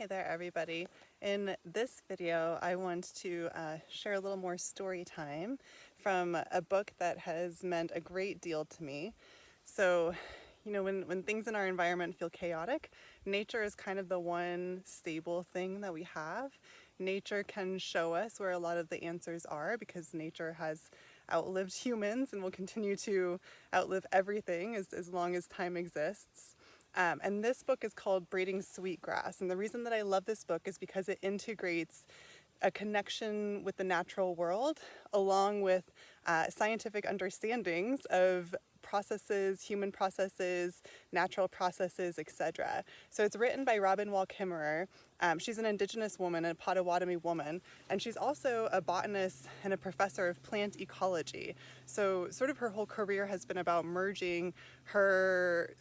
Hi there, everybody. In this video, I want to share a little more story time from a book that has meant a great deal to me. So, when things in our environment feel chaotic, nature is kind of the one stable thing that we have. Nature can show us where a lot of the answers are because nature has outlived humans and will continue to outlive everything as long as time exists. And this book is called Braiding Sweetgrass. And the reason that I love this book is because it integrates a connection with the natural world along with scientific understandings of processes, human processes, natural processes, etc. So it's written by Wall Kimmerer. She's an Indigenous woman, a Haudenosaunee woman, and she's also a botanist and a professor of plant ecology. So sort of her whole career has been about merging her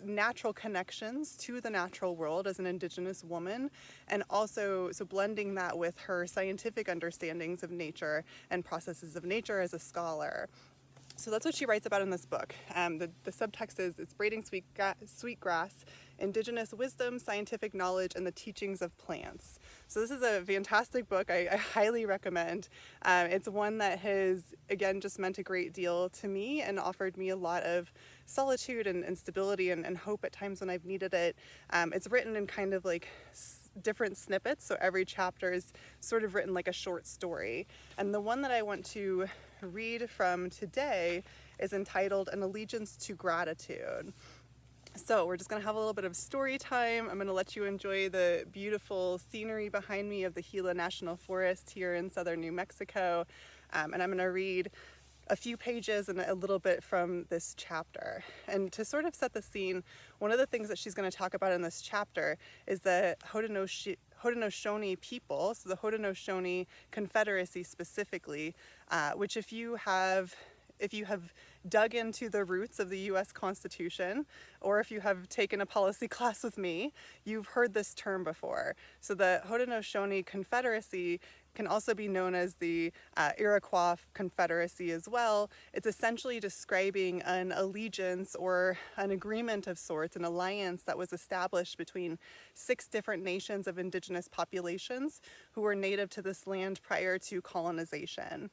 natural connections to the natural world as an Indigenous woman, and also blending that with her scientific understandings of nature and processes of nature as a scholar. So that's what she writes about in this book. The subtext is, it's Braiding Sweetgrass, Indigenous Wisdom, Scientific Knowledge, and the Teachings of Plants. So this is a fantastic book. I highly recommend. It's one that has, again, just meant a great deal to me and offered me a lot of solitude and stability and hope at times when I've needed it. It's written in kind of like different snippets, so every chapter is sort of written like a short story. And the one that I want to read from today is entitled An Allegiance to Gratitude. So we're just going to have a little bit of story time. I'm going to let you enjoy the beautiful scenery behind me of the Gila National Forest here in southern New Mexico. And I'm going to read a few pages and a little bit from this chapter. And to sort of set the scene, one of the things that she's going to talk about in this chapter is the Haudenosaunee people, so the Haudenosaunee Confederacy specifically, which if you have dug into the roots of the US Constitution, or if you have taken a policy class with me, you've heard this term before. So the Haudenosaunee Confederacy can also be known as the Iroquois Confederacy as well. It's essentially describing an allegiance or an agreement of sorts, an alliance that was established between 6 different nations of indigenous populations who were native to this land prior to colonization.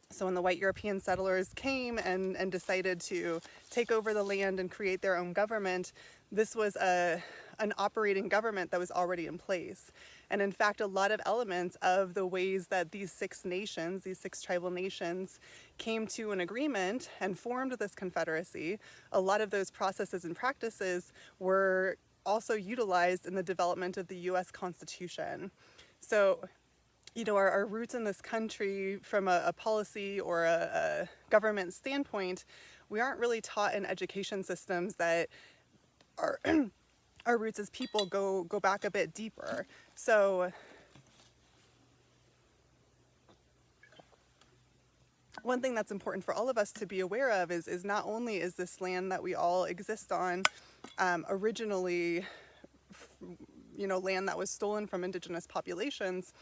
So when the white European settlers came and decided to take over the land and create their own government, this was an operating government that was already in place. And in fact, a lot of elements of the ways that these 6 nations, these 6 tribal nations, came to an agreement and formed this confederacy, a lot of those processes and practices were also utilized in the development of the US Constitution. So, our roots in this country from a policy or a government standpoint, we aren't really taught in education systems that our our roots as people go back a bit deeper. So one thing that's important for all of us to be aware of is not only is this land that we all exist on originally, land that was stolen from indigenous populations,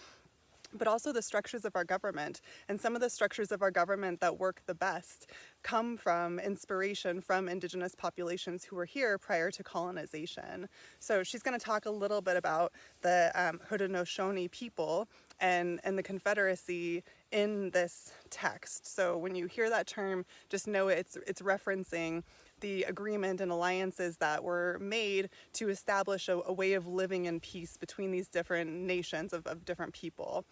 but also the structures of our government. And some of the structures of our government that work the best come from inspiration from indigenous populations who were here prior to colonization. So she's going to talk a little bit about the Haudenosaunee people and the Confederacy in this text. So when you hear that term, just know it's referencing the agreement and alliances that were made to establish a way of living in peace between these different nations of different people.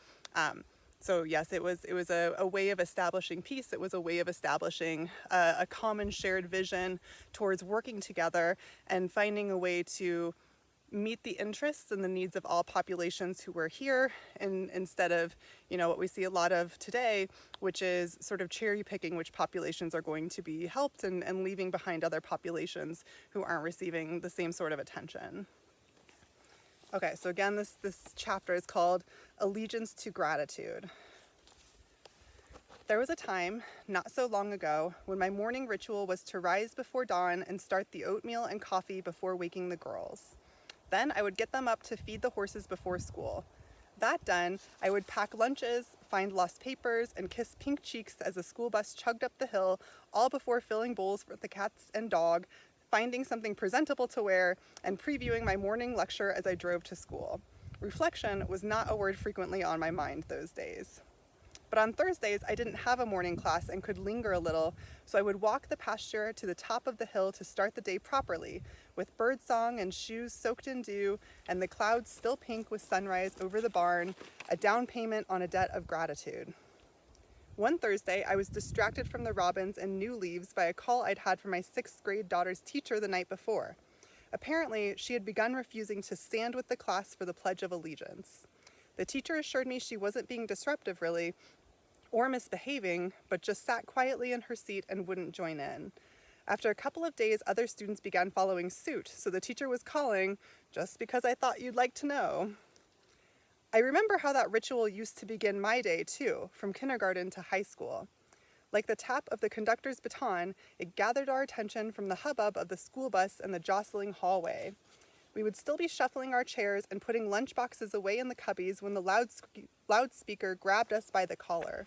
So yes, it was a way of establishing peace. It was a way of establishing a common shared vision towards working together and finding a way to meet the interests and the needs of all populations who were here, and instead of what we see a lot of today, which is sort of cherry picking which populations are going to be helped and leaving behind other populations who aren't receiving the same sort of attention. Okay, so again, this chapter is called Allegiance to Gratitude. There was a time, not so long ago, when my morning ritual was to rise before dawn and start the oatmeal and coffee before waking the girls. Then I would get them up to feed the horses before school. That done, I would pack lunches, find lost papers, and kiss pink cheeks as the school bus chugged up the hill, all before filling bowls for the cats and dog, finding something presentable to wear, and previewing my morning lecture as I drove to school. Reflection was not a word frequently on my mind those days. But on Thursdays, I didn't have a morning class and could linger a little, so I would walk the pasture to the top of the hill to start the day properly, with birdsong and shoes soaked in dew, and the clouds still pink with sunrise over the barn, a down payment on a debt of gratitude. One Thursday, I was distracted from the robins and new leaves by a call I'd had from my 6th grade daughter's teacher the night before. Apparently, she had begun refusing to stand with the class for the Pledge of Allegiance. The teacher assured me she wasn't being disruptive, really, or misbehaving, but just sat quietly in her seat and wouldn't join in. After a couple of days, other students began following suit, so the teacher was calling, "Just because I thought you'd like to know." I remember how that ritual used to begin my day, too, from kindergarten to high school. Like the tap of the conductor's baton, it gathered our attention from the hubbub of the school bus and the jostling hallway. We would still be shuffling our chairs and putting lunchboxes away in the cubbies when the loudspeaker grabbed us by the collar.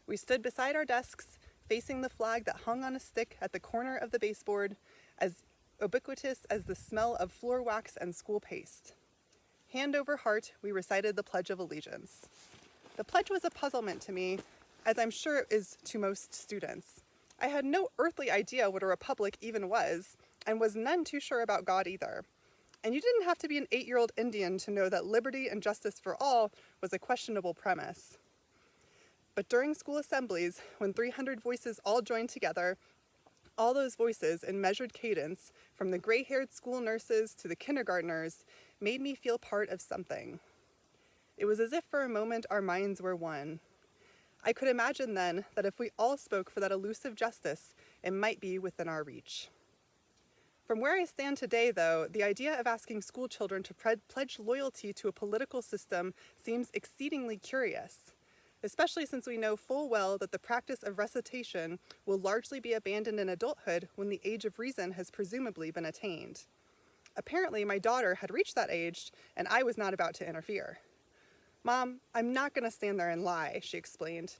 We stood beside our desks, facing the flag that hung on a stick at the corner of the baseboard, as ubiquitous as the smell of floor wax and school paste. Hand over heart, we recited the Pledge of Allegiance. The pledge was a puzzlement to me, as I'm sure it is to most students. I had no earthly idea what a republic even was, and was none too sure about God either. And you didn't have to be an 8-year-old Indian to know that liberty and justice for all was a questionable premise. But during school assemblies, when 300 voices all joined together, all those voices in measured cadence, from the gray-haired school nurses to the kindergartners, made me feel part of something. It was as if for a moment our minds were one. I could imagine then that if we all spoke for that elusive justice, it might be within our reach. From where I stand today, though, the idea of asking school children to pledge loyalty to a political system seems exceedingly curious, especially since we know full well that the practice of recitation will largely be abandoned in adulthood when the age of reason has presumably been attained. Apparently, my daughter had reached that age, and I was not about to interfere. "Mom, I'm not going to stand there and lie," she explained.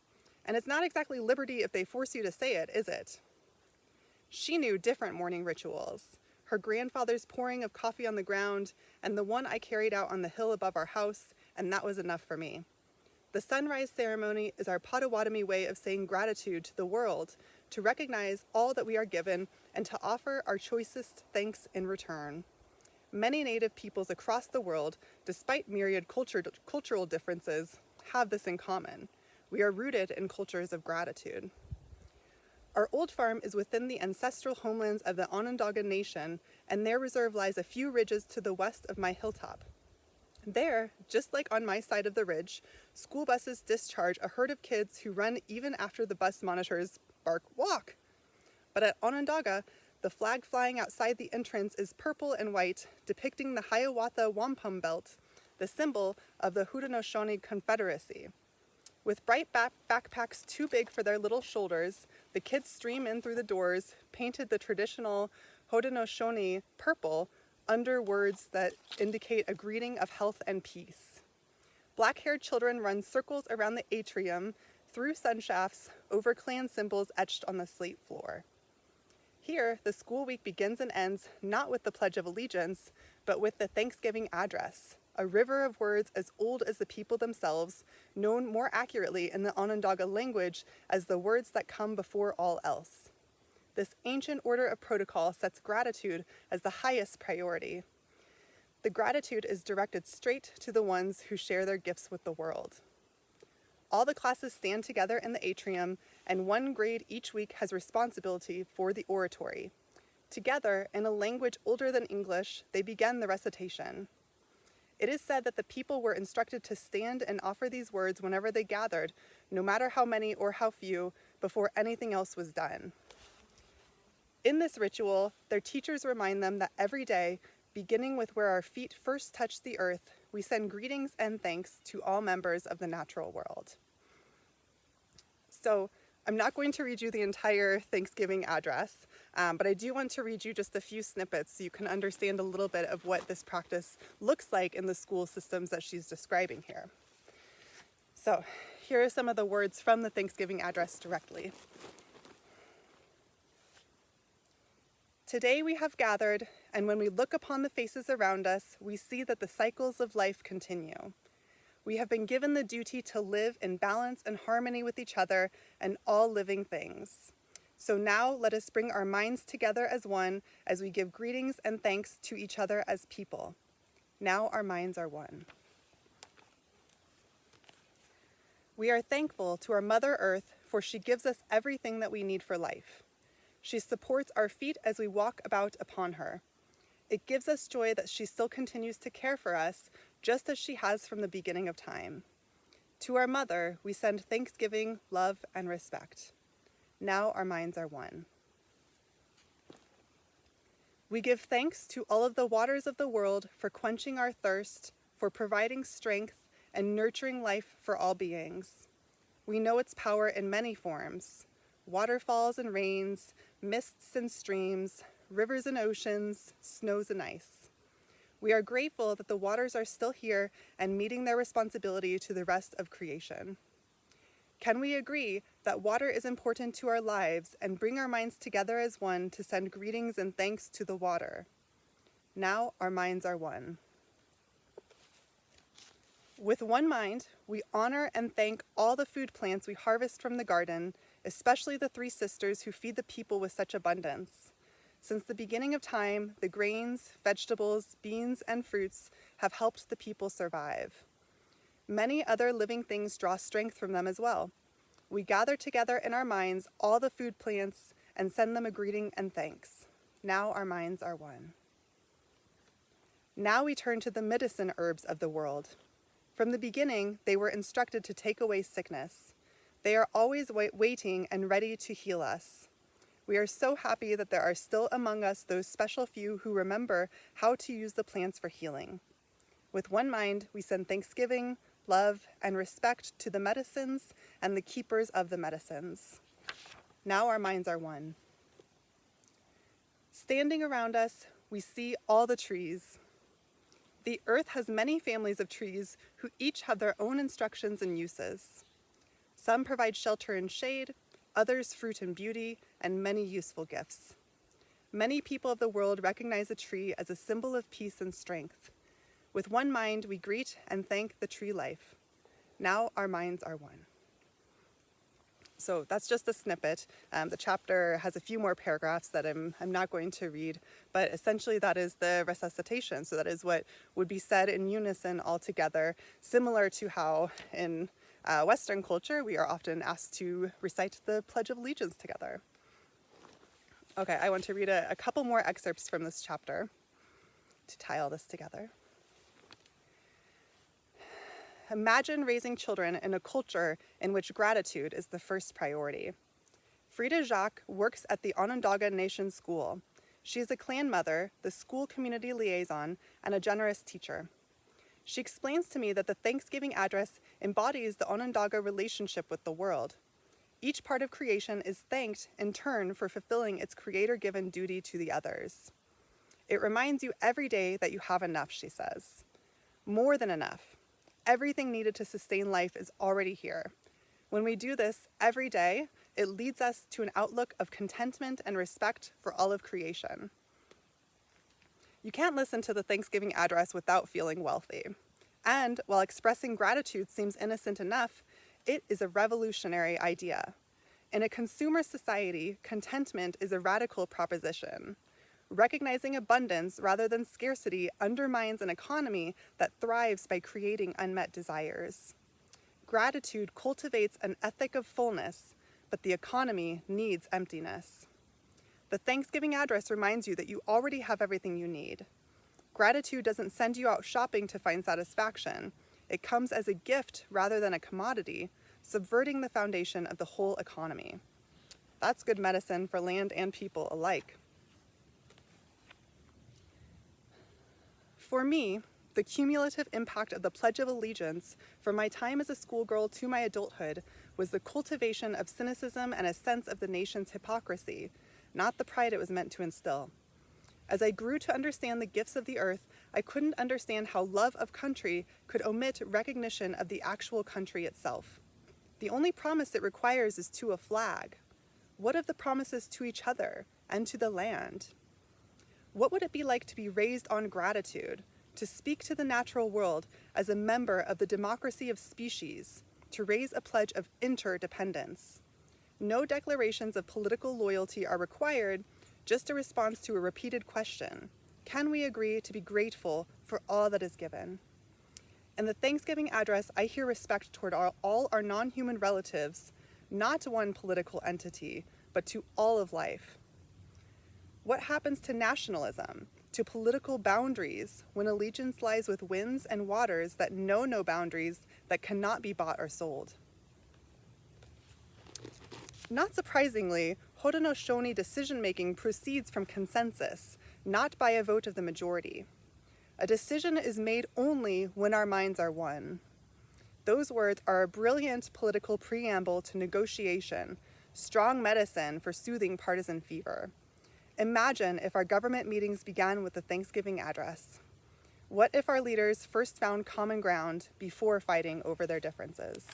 "And it's not exactly liberty if they force you to say it, is it?" She knew different morning rituals, her grandfather's pouring of coffee on the ground, and the one I carried out on the hill above our house, and that was enough for me. The sunrise ceremony is our Potawatomi way of saying gratitude to the world, to recognize all that we are given, and to offer our choicest thanks in return. Many Native peoples across the world, despite myriad cultural differences, have this in common. We are rooted in cultures of gratitude. Our old farm is within the ancestral homelands of the Onondaga Nation, and their reserve lies a few ridges to the west of my hilltop. There, just like on my side of the ridge, school buses discharge a herd of kids who run even after the bus monitors bark "walk." But at Onondaga, the flag flying outside the entrance is purple and white, depicting the Hiawatha Wampum Belt, the symbol of the Haudenosaunee Confederacy. With bright backpacks too big for their little shoulders, the kids stream in through the doors, painted the traditional Haudenosaunee purple under words that indicate a greeting of health and peace. Black-haired children run circles around the atrium, through sunshafts, over clan symbols etched on the slate floor. Here, the school week begins and ends not with the Pledge of Allegiance, but with the Thanksgiving address, a river of words as old as the people themselves, known more accurately in the Onondaga language as the words that come before all else. This ancient order of protocol sets gratitude as the highest priority. The gratitude is directed straight to the ones who share their gifts with the world. All the classes stand together in the atrium, and one grade each week has responsibility for the oratory. Together, in a language older than English, they begin the recitation. It is said that the people were instructed to stand and offer these words whenever they gathered, no matter how many or how few, before anything else was done. In this ritual, their teachers remind them that every day, beginning with where our feet first touch the earth, we send greetings and thanks to all members of the natural world. So, I'm not going to read you the entire Thanksgiving address, but I do want to read you just a few snippets so you can understand a little bit of what this practice looks like in the school systems that she's describing here. So, here are some of the words from the Thanksgiving address directly. Today we have gathered, and when we look upon the faces around us, we see that the cycles of life continue. We have been given the duty to live in balance and harmony with each other and all living things. So now let us bring our minds together as one as we give greetings and thanks to each other as people. Now our minds are one. We are thankful to our Mother Earth, for she gives us everything that we need for life. She supports our feet as we walk about upon her. It gives us joy that she still continues to care for us, just as she has from the beginning of time. To our Mother, we send thanksgiving, love, and respect. Now our minds are one. We give thanks to all of the waters of the world for quenching our thirst, for providing strength, and nurturing life for all beings. We know its power in many forms: waterfalls and rains, mists and streams, rivers and oceans, snows and ice. We are grateful that the waters are still here and meeting their responsibility to the rest of creation. Can we agree that water is important to our lives and bring our minds together as one to send greetings and thanks to the water? Now our minds are one. With one mind, we honor and thank all the food plants we harvest from the garden, especially the three sisters who feed the people with such abundance. Since the beginning of time, the grains, vegetables, beans, and fruits have helped the people survive. Many other living things draw strength from them as well. We gather together in our minds all the food plants and send them a greeting and thanks. Now our minds are one. Now we turn to the medicine herbs of the world. From the beginning, they were instructed to take away sickness. They are always waiting and ready to heal us. We are so happy that there are still among us those special few who remember how to use the plants for healing. With one mind, we send thanksgiving, love, and respect to the medicines and the keepers of the medicines. Now our minds are one. Standing around us, we see all the trees. The earth has many families of trees who each have their own instructions and uses. Some provide shelter and shade, others fruit and beauty, and many useful gifts. Many people of the world recognize a tree as a symbol of peace and strength. With one mind, we greet and thank the tree life. Now our minds are one. So that's just a snippet. The chapter has a few more paragraphs that I'm not going to read, but essentially that is the resuscitation. So that is what would be said in unison all together, similar to how in Western culture we are often asked to recite the Pledge of Allegiance together. Okay, I want to read a couple more excerpts from this chapter to tie all this together. Imagine raising children in a culture in which gratitude is the first priority. Frida Jacques works at the Onondaga Nation School. She is a clan mother, the school community liaison, and a generous teacher. She explains to me that the Thanksgiving address embodies the Onondaga relationship with the world. Each part of creation is thanked in turn for fulfilling its creator-given duty to the others. It reminds you every day that you have enough, she says. More than enough. Everything needed to sustain life is already here. When we do this every day, it leads us to an outlook of contentment and respect for all of creation. You can't listen to the Thanksgiving address without feeling wealthy. And while expressing gratitude seems innocent enough, it is a revolutionary idea. In a consumer society, contentment is a radical proposition. Recognizing abundance rather than scarcity undermines an economy that thrives by creating unmet desires. Gratitude cultivates an ethic of fullness, but the economy needs emptiness. The Thanksgiving address reminds you that you already have everything you need. Gratitude doesn't send you out shopping to find satisfaction. It comes as a gift rather than a commodity, subverting the foundation of the whole economy. That's good medicine for land and people alike. For me, the cumulative impact of the Pledge of Allegiance from my time as a schoolgirl to my adulthood was the cultivation of cynicism and a sense of the nation's hypocrisy, not the pride it was meant to instill. As I grew to understand the gifts of the earth, I couldn't understand how love of country could omit recognition of the actual country itself. The only promise it requires is to a flag. What of the promises to each other and to the land? What would it be like to be raised on gratitude, to speak to the natural world as a member of the democracy of species, to raise a pledge of interdependence? No declarations of political loyalty are required, just a response to a repeated question. Can we agree to be grateful for all that is given? In the Thanksgiving address, I hear respect toward all our non-human relatives, not to one political entity, but to all of life. What happens to nationalism, to political boundaries, when allegiance lies with winds and waters that know no boundaries, that cannot be bought or sold? Not surprisingly, Haudenosaunee decision-making proceeds from consensus, not by a vote of the majority. A decision is made only when our minds are one. Those words are a brilliant political preamble to negotiation, strong medicine for soothing partisan fever. Imagine if our government meetings began with the Thanksgiving address. What if our leaders first found common ground before fighting over their differences?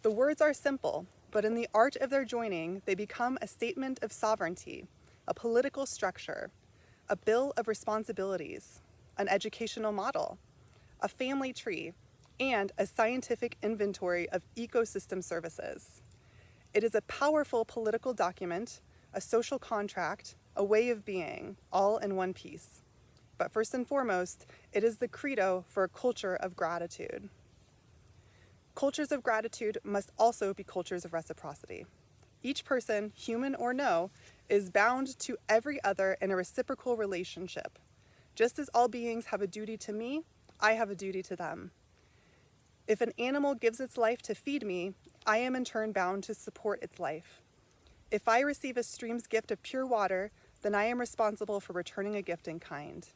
The words are simple, but in the art of their joining, they become a statement of sovereignty, a political structure, a bill of responsibilities, an educational model, a family tree, and a scientific inventory of ecosystem services. It is a powerful political document, a social contract, a way of being, all in one piece. But first and foremost, it is the credo for a culture of gratitude. Cultures of gratitude must also be cultures of reciprocity. Each person, human or no, is bound to every other in a reciprocal relationship. Just as all beings have a duty to me, I have a duty to them. If an animal gives its life to feed me, I am in turn bound to support its life. If I receive a stream's gift of pure water, then I am responsible for returning a gift in kind.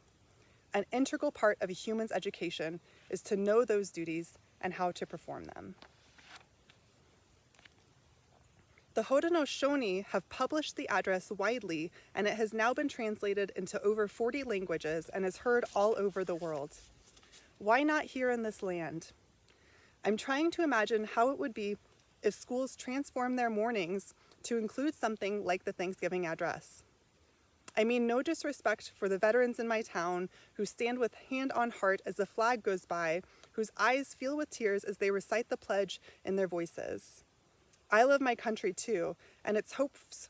An integral part of a human's education is to know those duties and how to perform them. The Haudenosaunee have published the address widely, and it has now been translated into over 40 languages and is heard all over the world. Why not here in this land? I'm trying to imagine how it would be if schools transform their mornings to include something like the Thanksgiving address. I mean no disrespect for the veterans in my town who stand with hand on heart as the flag goes by, whose eyes fill with tears as they recite the pledge in their voices. I love my country too, and its hopes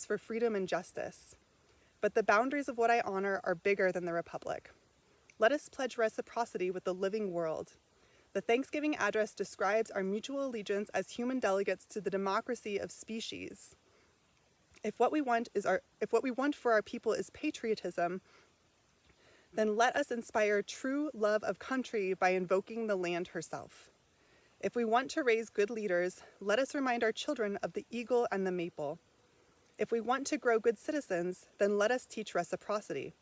for freedom and justice. But the boundaries of what I honor are bigger than the Republic. Let us pledge reciprocity with the living world. The Thanksgiving address describes our mutual allegiance as human delegates to the democracy of species. If what we want for our people is patriotism, then let us inspire true love of country by invoking the land herself. If we want to raise good leaders, let us remind our children of the eagle and the maple. If we want to grow good citizens, then let us teach reciprocity.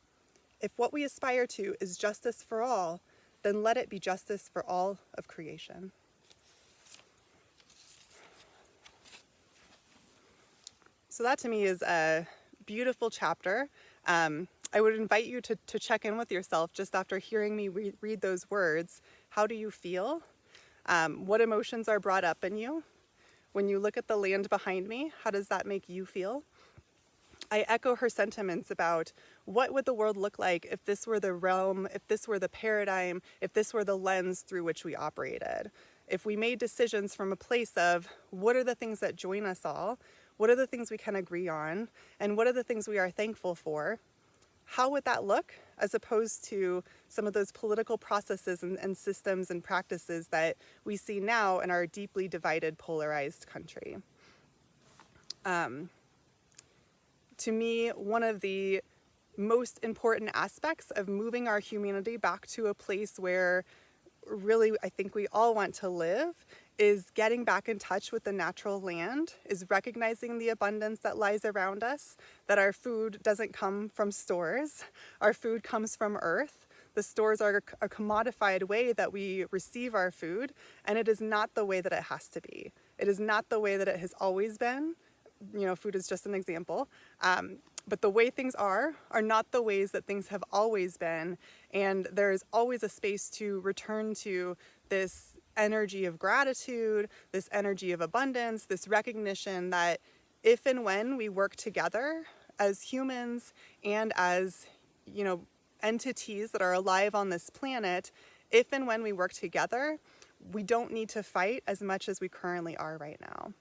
If what we aspire to is justice for all, then let it be justice for all of creation. So that to me is a beautiful chapter. I would invite you to check in with yourself just after hearing me read those words. How do you feel? What emotions are brought up in you? When you look at the land behind me, how does that make you feel? I echo her sentiments about what would the world look like if this were the realm, if this were the paradigm, if this were the lens through which we operated. If we made decisions from a place of what are the things that join us all, what are the things we can agree on, and what are the things we are thankful for, how would that look as opposed to some of those political processes and systems and practices that we see now in our deeply divided, polarized country? To me, one of the most important aspects of moving our humanity back to a place where really I think we all want to live is getting back in touch with the natural land, is recognizing the abundance that lies around us, that our food doesn't come from stores, our food comes from earth. The stores are a commodified way that we receive our food, and it is not the way that it has to be. It is not the way that it has always been. You know, food is just an example. But the way things are not the ways that things have always been, and there's always a space to return to this energy of gratitude, this energy of abundance, this recognition that if and when we work together as humans and as, you know, entities that are alive on this planet, if and when we work together, we don't need to fight as much as we currently are right now.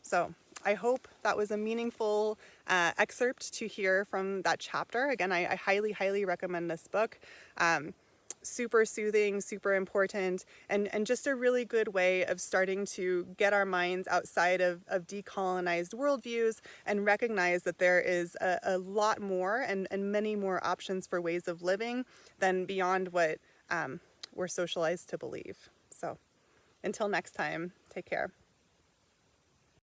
So I hope that was a meaningful excerpt to hear from that chapter. Again, I highly, highly recommend this book. Super soothing, super important, and just a really good way of starting to get our minds outside of decolonized worldviews and recognize that there is a lot more and many more options for ways of living than beyond what we're socialized to believe. So until next time, take care.